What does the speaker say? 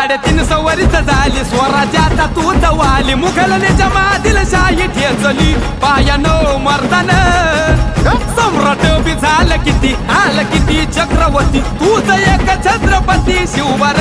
350 वर्ष झाली स्वराज्याचा तूच वाली मुघलनेच्या मादील शाही ठेचली पायानो मर्दान सम्राट बी झालं किती आलं किती चक्रवर्ती तूच एक छत्रपती शिवराय